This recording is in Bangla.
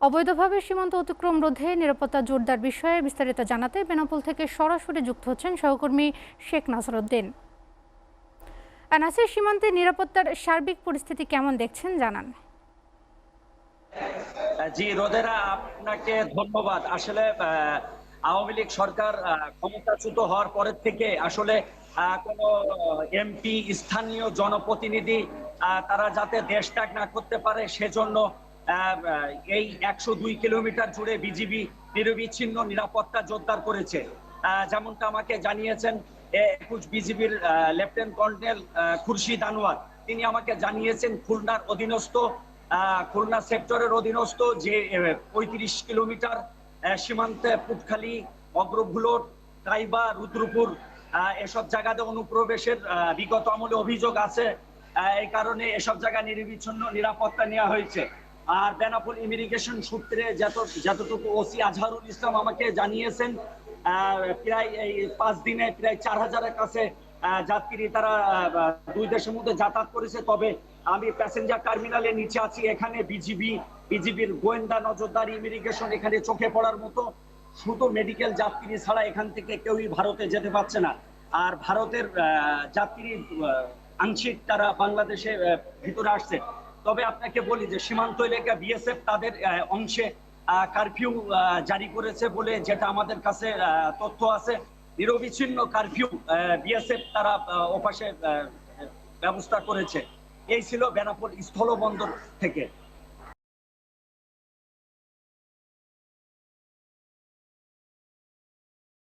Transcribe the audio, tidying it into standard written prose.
অবৈধভাবে সীমান্ত অতিক্রম রোধে নিরাপত্তা জোরদার বিষয়ে বিস্তারিত জানাতে বেনাপোল থেকে সরাসরি যুক্ত হচ্ছেন সহকর্মী শেখ নাসরউদ্দিন। নাসির, সীমান্তে নিরাপত্তার সার্বিক পরিস্থিতি কেমন দেখছেন জানান। জি রোদেরা, আপনাকে ধন্যবাদ। আসলে আওয়ামী লীগ সরকার ক্ষমতাচ্যুত হওয়ার পরের থেকে আসলে কোনো এমপি, স্থানীয় জনপ্রতিনিধি তারা যাতে দেশ ত্যাগ না করতে পারে সেজন্য এই ১০২ কিলোমিটার জুড়ে বিজিবি নিরবিচ্ছিন্ন নিরাপত্তা জোরদার করেছে। যেমনটা আমাকে জানিয়েছেন ২১ বিজিবির লেফটেন্যান্ট কর্নেল খুরশিদ আনোয়ার, তিনি আমাকে জানিয়েছেন খুলনার অধীনস্থ খুলনা সেক্টরের অধীনস্থ যে ৩৫ কিলোমিটার সীমান্তে পুটখালী, অগ্রভুলট, কাইবা, রুদ্রপুর এসব জায়গাতে অনুপ্রবেশের বিগত আমলে অভিযোগ আছে। এই কারণে এসব জায়গায় নিরবিচ্ছিন্ন নিরাপত্তা নেওয়া হয়েছে। আর বেনাপোল ইমিগ্রেশন সূত্রে যতটুকু ওসি আজহারুল ইসলাম আমাকে জানিয়েছেন, প্রায় এই ৫ দিনে প্রায় ৪,০০০-এর কাছে যাত্রী তারা দুই দেশের মধ্যে যাতায়াত করেছে। তবে আমি প্যাসেঞ্জার টার্মিনালের নিচে আছি, এখানে বিজিবির গোয়েন্দা নজরদারি, ইমিগ্রেশন এখানে চোখে পড়ার মতো। শুধু মেডিকেল যাত্রী ছাড়া এখান থেকে কেউই ভারতে যেতে পারছে না। আর ভারতের যাত্রী আংশিক তারা বাংলাদেশে ভিতরে আসছে। তবে আপনাকে বলি যে সীমান্ত এলাকা বিএসএফ তাদের অংশে কারফিউ জারি করেছে বলে যেটা আমাদের কাছে তথ্য আছে। নিরবিচ্ছিন্ন কারফিউ বিএসএফ তারা ওপাশে ব্যবস্থা করেছে। এই ছিল বেনাপোল স্থলবন্দর থেকে।